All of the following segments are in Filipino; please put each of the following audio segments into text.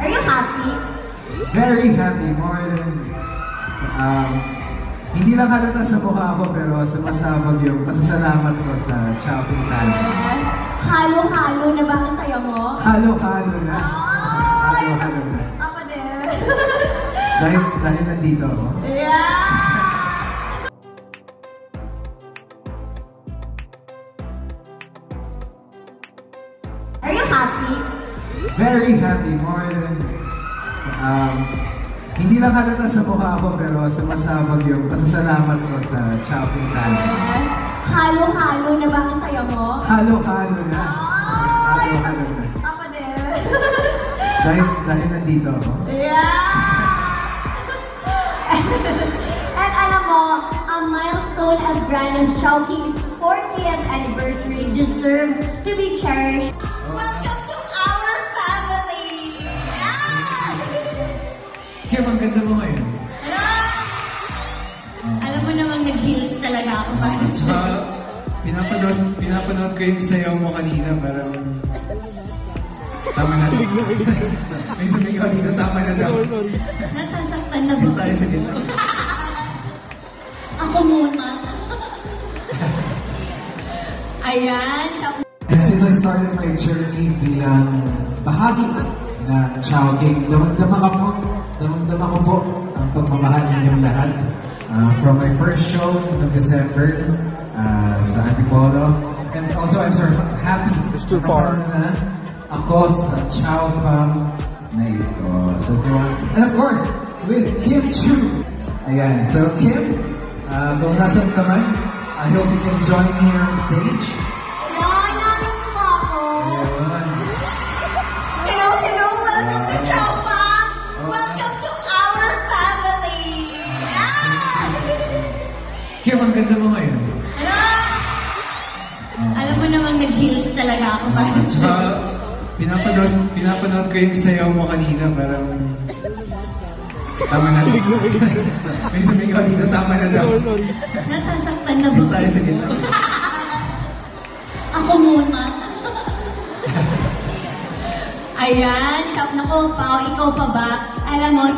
Are you happy? Very happy, more than... hindi lang halata sa mukha ko, pero sumasabog yung pasasalamat ko sa Chowking Talent. Yes. Halo-halo na ba ang saya mo? Halo-halo na. Oh, Halo-halo na. ako din. dahil nandito ako. Yeah! Are you happy? Very happy, more than... hindi lang halata sa mukha ko, pero sumasabog yung pasasalamat ko sa Chowking Talent. Yes. Halo-halo na ba ang saya mo? Halo-halo na. Oh, Halo-halo na. ako din. dahil nandito ako. Yeah! And alam mo, a milestone as grand as Chowking's 40th anniversary deserves to be cherished. Welcome to our family! Yeah! Kim, ang ganda mo ngayon. Alam mo namang nag-heels talaga ako ba? Pinapanood ko yung sayaw mo kanina, parang... Tama na. May sumigaw dito, tama na daw. Nasasaktan na ba? Dito tayo sa gitna. Ako muna. Ayan, siya. And since I started my journey bilang bahagi ng Chowking, damang-dama ko po ang pagmamahal ninyong lahat. From my first show noong December sa Antipolo. And also, I'm so happy. It's too far. Na ako sa Chow Fam na ito. So, and of course, with Kim Chu. Ayan, so Kim, kung nasan ka man, I hope you can join me here on stage. Nananap mo ako. Hello, welcome to Chow Fam. Welcome to our family. Yeah! Kim, ang ganda mo ngayon. Alam mo namang nag-heels talaga ako ba? Pinapanood ko yung sayaw mo kanina, parang... Tama na. May sumigaw dito, tama na daw. Nasasaktan na ba? Dito tayo sa gitna. Ako muna. Ayan, nako, Pao, ikaw pa ba? Alam mo,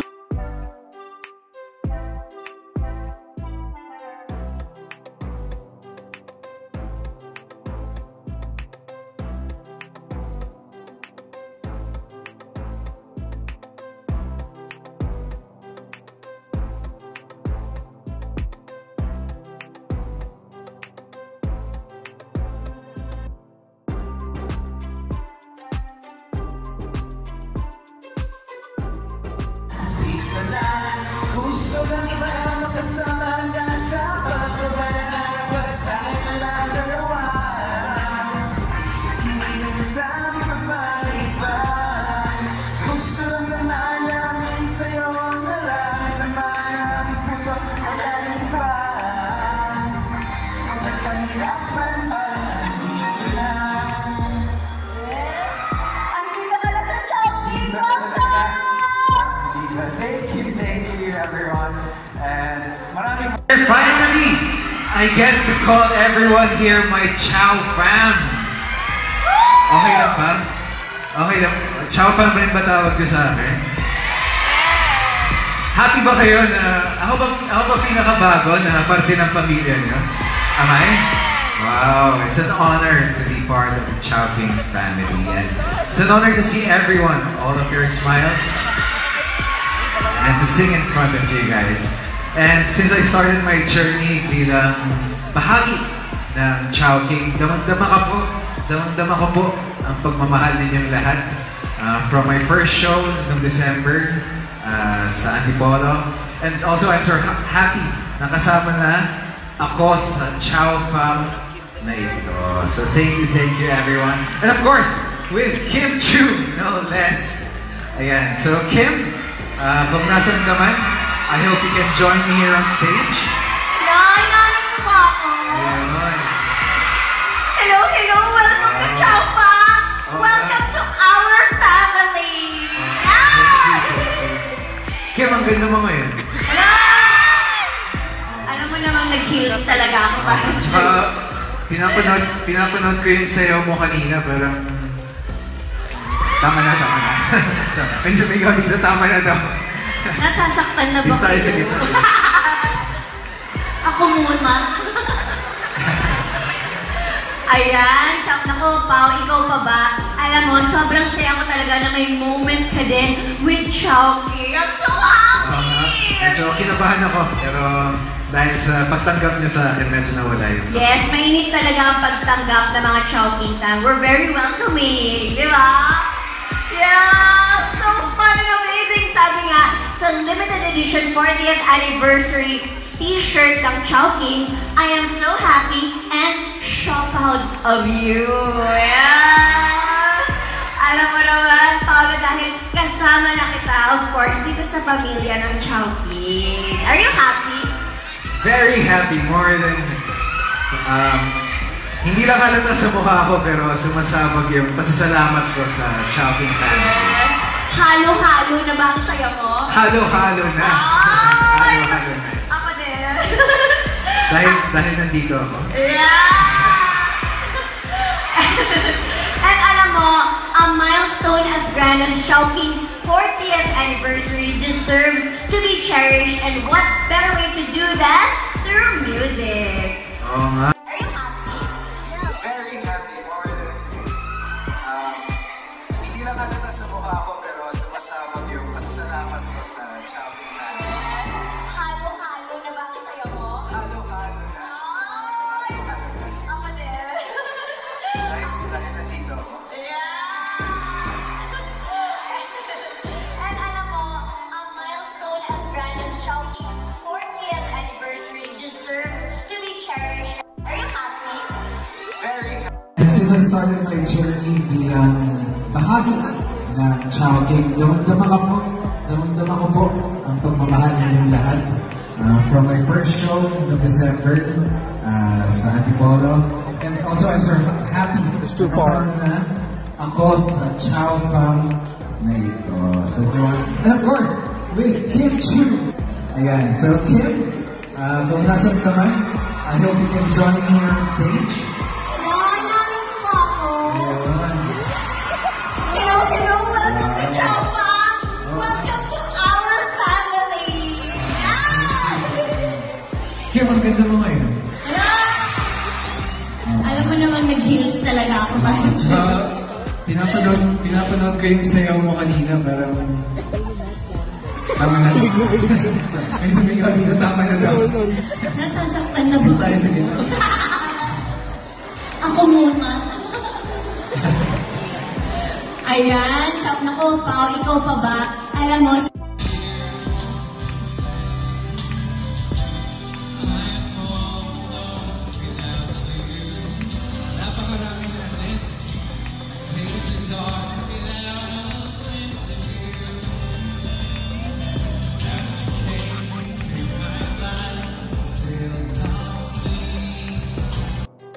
gusto lang iba makasama ka sa pagbabayarap at tayo lang dalawa. Hindi naman sa amin mapalipan. Gusto lang naman namin sa'yo ang nalaman naman ang puso at alalipan. Ang kahirapan andito na. andito ka na sa Chowking. Thank you everyone. And maraming finally, I get to call everyone here my Chow Fam. Okay lang ba? Okay lang. Chow Fam rin ba tawag ko sa akin? Happy ba kayo na ako ba pinakabago na parte ng pamilya niyo? Am I? Wow, it's an honor to be part of the Chowking's family. And it's an honor to see everyone, all of your smiles, and to sing in front of you guys. And since I started my journey bilang bahagi ng Chowking, damang-dama ko po ang pagmamahal ninyong lahat. From my first show noong December sa Antipolo. And also, I'm so happy na kasama na ako sa Chow Fam na ito. So thank you everyone. And of course, with Kim Chu, no less. Ayan, so Kim, kung nasan ka man, I hope you can join me here on stage. Nananap mo ba ako? Ayun. Hello, welcome to Chow Fam. Welcome to our family. Yeah! Kim, ang ganda mo ngayon. Alam mo namang nag-heels talaga ako ba? Pinapanood ko yung sayaw mo kanina, parang... Tama na, tama na. May sumigaw dito, tama na daw. Nasasaktan na ba Dito tayo sa gitna. Ako muna. Ayan, sabi nako, Pao, ikaw pa ba? Alam mo, sobrang saya ko talaga na may moment ka din with Chowking. I'm so happy! Medyo kinabahan ako, pero dahil sa pagtanggap niyo sa akin, medyo nawala yun. Yes, mainit talaga ang pagtanggap ng mga Chowking time. We're very welcoming, di ba? Yeah! So fun and amazing! Sabi nga, sa limited edition 40th anniversary t-shirt ng Chowking, I am so happy and so proud of you. Yeah! Alam mo naman, Paolo, dahil kasama na kita, of course, dito sa pamilya ng Chowking. Are you happy? Very happy, more than... hindi lang halata sa mukha ko, pero sumasabog yung pasasalamat ko sa Chowking family. Yes. Halo-halo na ba ang saya mo? Halo-halo na. Ay! Halo-halo na. Ako din. Dahil nandito ako. Yeah! And alam mo, a milestone as grand as Chowking's 40th anniversary deserves to be cherished, and what better way to do that through music? Oo nga. Are you happy? Very happy, more than... hindi lang halata sa mukha ko, pero sumasabog yung pasasalamat ko sa Chowking family. Yes. Halo-halo na ba ang saya mo? Halo-halo na. Ay! Ako din. Dahil nandito ako. Yeah! And alam mo, a milestone as grand as Chowking's 40th anniversary deserves to be cherished. Are you happy? Very happy. Since I started my journey bilang bahagi ng Chowking, damang-dama ko po ang pagmamahal ninyong lahat. From my first show no December sa Antipolo. And also I'm so happy na ako sa Chow Fam na ito. So, and of course, with Kim Chu. Ayan, so Kim, kung nasan ka man, I hope you can join me here on stage. Narito po ako. Hello, hello, welcome to Chow Fam. Welcome to our family. Kim, ang ganda mo ngayon. Alam mo naman, nag-heels talaga ako. Pinapanood ko yung sayaw mo kanina, parang... Tama na. May sumigaw dito, tama na daw. Nasasaktan na Dito ba? tayo sa gitna. Ako muna. Ayan, sabi nako, Pao, ikaw pa ba? Alam mo,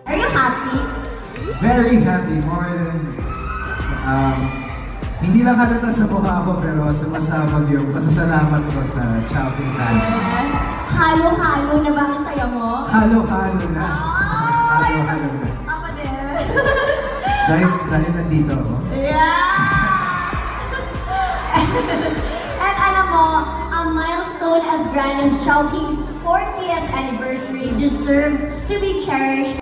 are you happy? Very happy, more than... hindi lang halata sa mukha ko, pero sumasabog yung pasasalamat ko sa Chowking family. Yes. Halo-halo na ba ang saya mo? Halo-halo na. Ay! Halo-halo na. Ako din. Dahil nandito ako. Yeah! And alam mo, a milestone as grand as Chowking's 40th anniversary deserves to be cherished.